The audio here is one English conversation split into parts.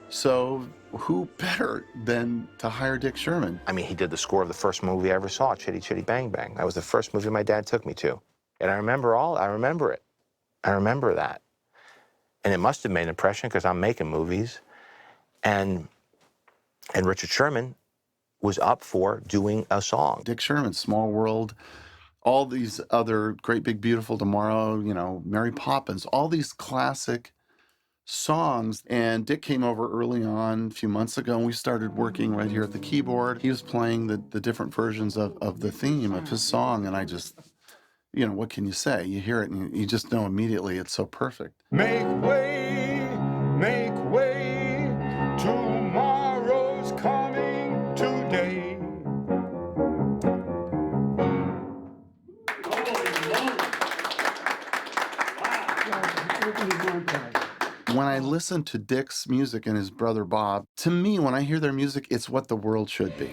So who better than to hire Dick Sherman? I mean, he did the score of the first movie I ever saw, Chitty Chitty Bang Bang. That was the first movie my dad took me to. And I remember it. I remember that. And it must have made an impression because I'm making movies. And Richard Sherman was up for doing a song. Dick Sherman, Small World, all these other Great Big Beautiful Tomorrow, you know, Mary Poppins, all these classic songs. And Dick came over early on a few months ago, and we started working right here at the keyboard. He was playing the different versions of the theme of his song, and I just, you know, what can you say? You hear it and you just know immediately it's so perfect. Make way, tomorrow's coming today. When I listen to Dick's music and his brother Bob, to me, when I hear their music, it's what the world should be.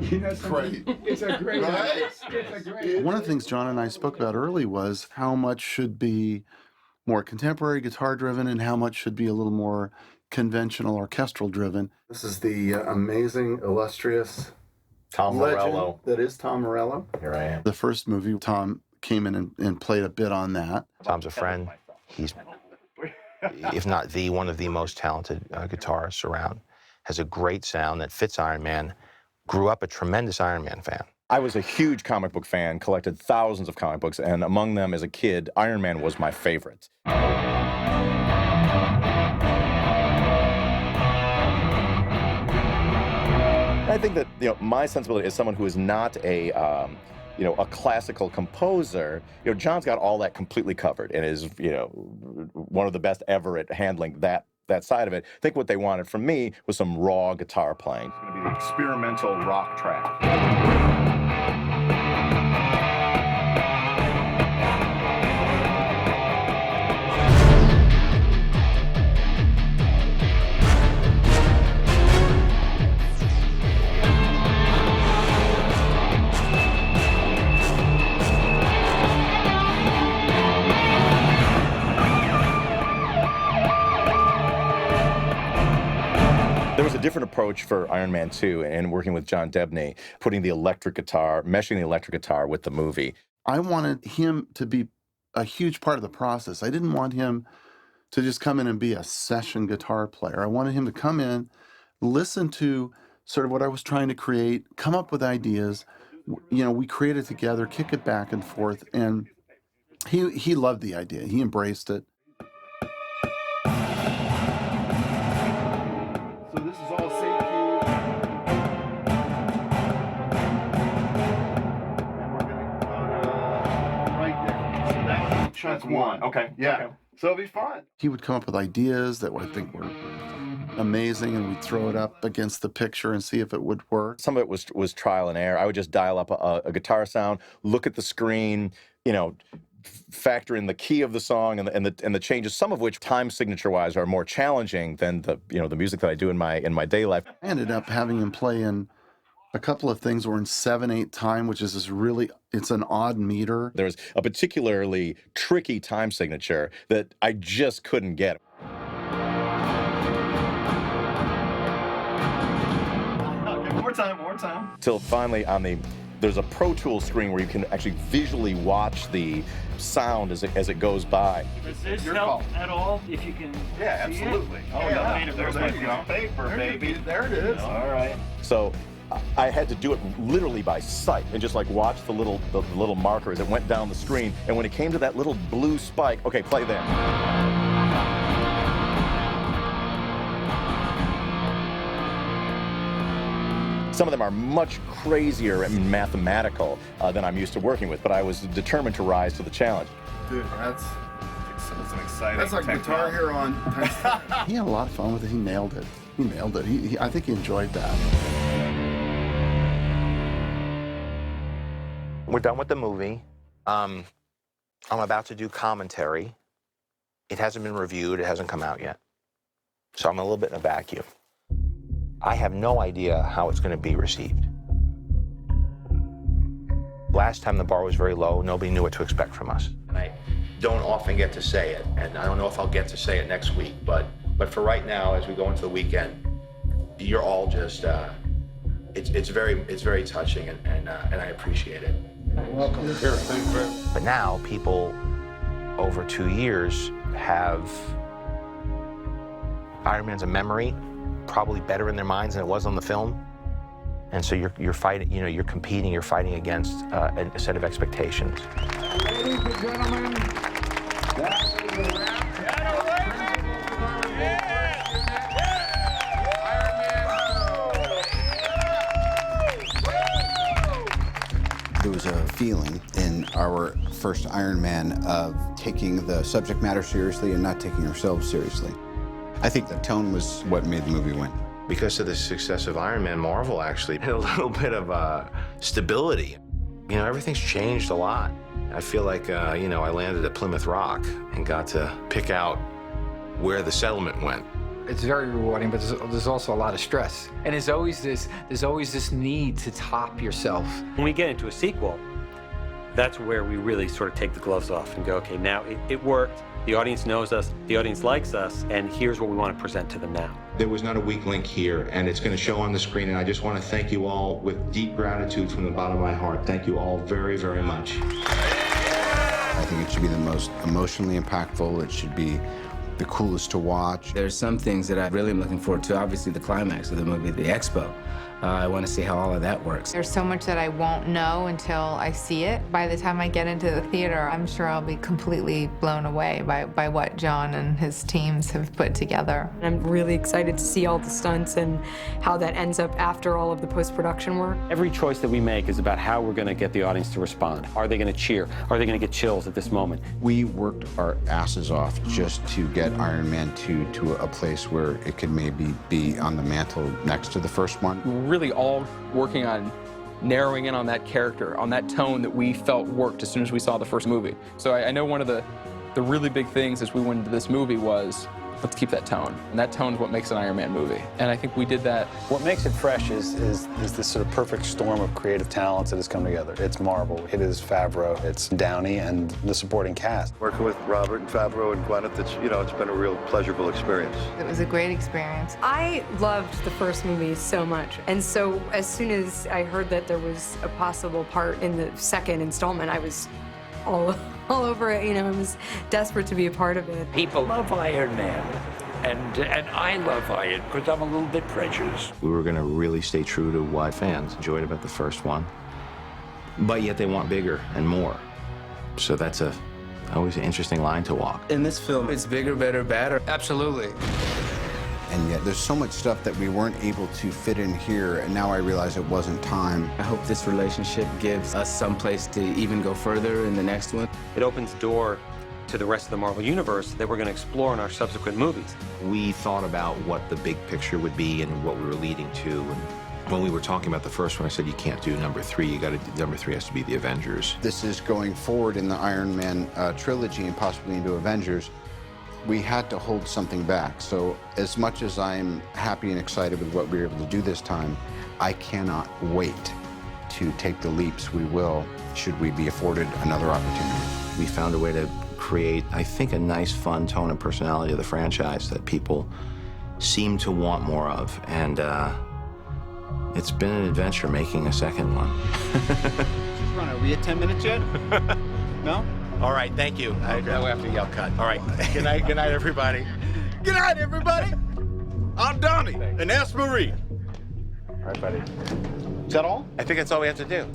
You know, Great. It's a great Right? It's a great One of the things John and I spoke about early was how much should be more contemporary guitar driven and how much should be a little more conventional orchestral driven. This is the amazing, illustrious Tom legend Morello. that is Tom Morello. Here I am. The first movie, Tom came in and played a bit on that. Tom's a friend. He's, if not one of the most talented guitarists around. Has a great sound that fits Iron Man. Grew up a tremendous Iron Man fan. I was a huge comic book fan, collected thousands of comic books, and among them, as a kid, Iron Man was my favorite. I think that, you know, my sensibility as someone who is not a a classical composer, you know, John's got all that completely covered and is, you know, one of the best ever at handling that side of it. I think what they wanted from me was some raw guitar playing. It's going to be the experimental rock track. There was a different approach for Iron Man 2 and working with John Debney, putting the electric guitar, meshing the electric guitar with the movie. I wanted him to be a huge part of the process. I didn't want him to just come in and be a session guitar player. I wanted him to come in, listen to sort of what I was trying to create, come up with ideas. You know, we created together, kick it back and forth, and he loved the idea. He embraced it. So this is all safe keys. And we're gonna go right there. So that was chunk one. Okay. Yeah. Okay. So it'll be fun. He would come up with ideas that I think were amazing, and we'd throw it up against the picture and see if it would work. Some of it was trial and error. I would just dial up a guitar sound, look at the screen, you know, factor in the key of the song and the changes, some of which time signature wise are more challenging than the music that I do in my day life. I ended up having him play in a couple of things were in 7/8 time, which is this really, it's an odd meter. There was a particularly tricky time signature that I just couldn't get. Okay, more time. Till finally there's a Pro Tools screen where you can actually visually watch the sound as it goes by. Does this Your help fault. at all if you can Yeah, see absolutely. it? Oh, Yeah, yeah. there's There's my my paper, baby. There it is. All right. So I had to do it literally by sight and just like watch the little marker as it went down the screen. And when it came to that little blue spike, okay, play there. Some of them are much crazier and mathematical than I'm used to working with, but I was determined to rise to the challenge. Dude, that's an exciting. That's like Guitar Hero on. He had a lot of fun with it. He nailed it. I think he enjoyed that. We're done with the movie. I'm about to do commentary. It hasn't been reviewed. It hasn't come out yet. So I'm a little bit in a vacuum. I have no idea how it's going to be received. Last time the bar was very low, nobody knew what to expect from us. And I don't often get to say it, and I don't know if I'll get to say it next week, but for right now, as we go into the weekend, you're all just, it's very touching, and I appreciate it. Welcome. Here, thank you very much. But now people over 2 years have Iron Man's a memory, probably better in their minds than it was on the film. And so you're fighting, you know, you're competing, you're fighting against a set of expectations. Ladies and gentlemen, that is a wrap. There was a feeling in our first Iron Man of taking the subject matter seriously and not taking ourselves seriously. I think the tone was what made the movie win. Because of the success of Iron Man, Marvel actually had a little bit of stability. You know, everything's changed a lot. I feel like, you know, I landed at Plymouth Rock and got to pick out where the settlement went. It's very rewarding, but there's also a lot of stress. And there's always this need to top yourself. When we get into a sequel, that's where we really sort of take the gloves off and go, okay, now it worked, the audience knows us, the audience likes us, and here's what we want to present to them now. There was not a weak link here, and it's going to show on the screen, and I just want to thank you all with deep gratitude from the bottom of my heart. Thank you all very, very much. I think it should be the most emotionally impactful. It should be the coolest to watch. There's some things that I really am looking forward to. Obviously, the climax of the movie, the expo. I want to see how all of that works. There's so much that I won't know until I see it. By the time I get into the theater, I'm sure I'll be completely blown away by what John and his teams have put together. I'm really excited to see all the stunts and how that ends up after all of the post-production work. Every choice that we make is about how we're going to get the audience to respond. Are they going to cheer? Are they going to get chills at this moment? We worked our asses off just to get Iron Man 2 to a place where it could maybe be on the mantle next to the first one. Really all working on narrowing in on that character, on that tone that we felt worked as soon as we saw the first movie. So I know one of the really big things as we went into this movie was, let's keep that tone. And that tone is what makes an Iron Man movie. And I think we did that. What makes it fresh is this sort of perfect storm of creative talents that has come together. It's Marvel, it is Favreau, it's Downey, and the supporting cast. Working with Robert and Favreau and Gwyneth, it's been a real pleasurable experience. It was a great experience. I loved the first movie so much, and so as soon as I heard that there was a possible part in the second installment, I was all over it. You know, I was desperate to be a part of it. People love Iron Man, and I love Iron because I'm a little bit prejudiced. We were going to really stay true to what fans enjoyed about the first one, but yet they want bigger and more. So that's always an interesting line to walk. In this film, it's bigger, better, badder. Absolutely. And yet there's so much stuff that we weren't able to fit in here, and now I realize it wasn't time. I hope this relationship gives us some place to even go further in the next one. It opens the door to the rest of the Marvel Universe that we're going to explore in our subsequent movies. We thought about what the big picture would be and what we were leading to. And when we were talking about the first one, I said, you can't do number 3. Number 3 has to be the Avengers. This is going forward in the Iron Man trilogy and possibly into Avengers. We had to hold something back. So as much as I'm happy and excited with what we were able to do this time, I cannot wait to take the leaps we will, should we be afforded another opportunity. We found a way to create, I think, a nice, fun tone and personality of the franchise that people seem to want more of. And it's been an adventure making a second one. Are we at 10 minutes yet? No? All right, thank you. I have to yell cut. All right, good night, everybody. Good night, everybody. I'm Donnie, and that's Marie. All right, buddy. Is that all? I think that's all we have to do.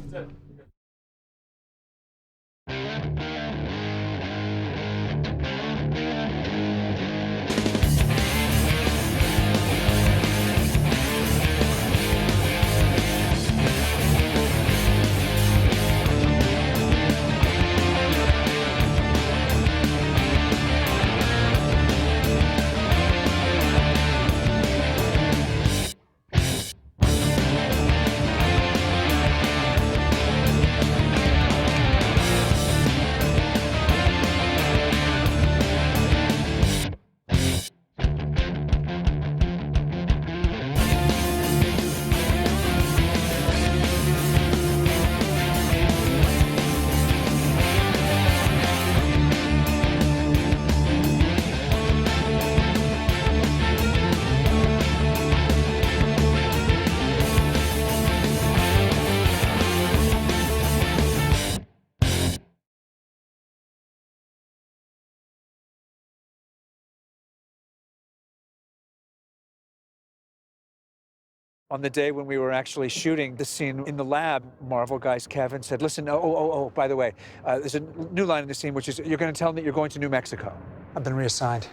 On the day when we were actually shooting the scene in the lab, Marvel guys, Kevin said, listen, by the way, there's a new line in the scene, which is, you're going to tell them that you're going to New Mexico. I've been reassigned.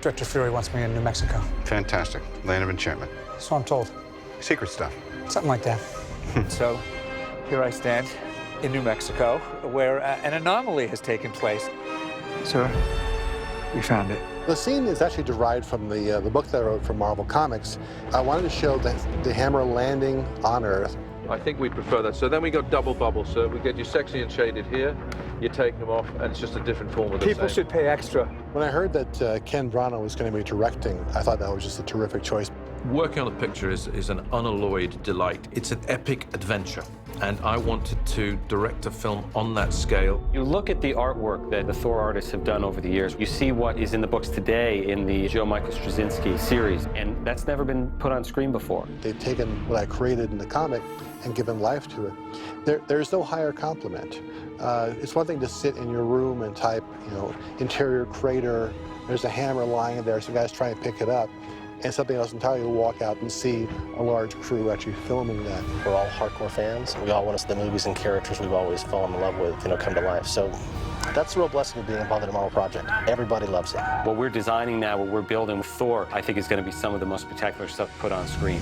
Director Fury wants me in New Mexico. Fantastic. Land of enchantment. So I'm told. Secret stuff. Something like that. So here I stand in New Mexico, where an anomaly has taken place. Sir, we found it. The scene is actually derived from the book that I wrote for Marvel Comics. I wanted to show the hammer landing on Earth. I think we prefer that. So then we got double bubble. So we get you sexy and shaded here. You take them off, and it's just a different form of the People same. should pay extra. When I heard that Ken Branagh was going to be directing, I thought that was just a terrific choice. Working on a picture is an unalloyed delight. It's an epic adventure, and I wanted to direct a film on that scale. You look at the artwork that the Thor artists have done over the years. You see what is in the books today in the Joe Michael Straczynski series, and that's never been put on screen before. They've taken what I created in the comic and given life to it. There's no higher compliment. It's one thing to sit in your room and type, interior crater, there's a hammer lying there, some guy's trying to pick it up, and something else entirely to walk out and see a large crew actually filming that. We're all hardcore fans. We all want to see the movies and characters we've always fallen in love with, come to life. So that's the real blessing of being involved in a Marvel project. Everybody loves it. What we're designing now, what we're building with Thor, I think is going to be some of the most spectacular stuff put on screen.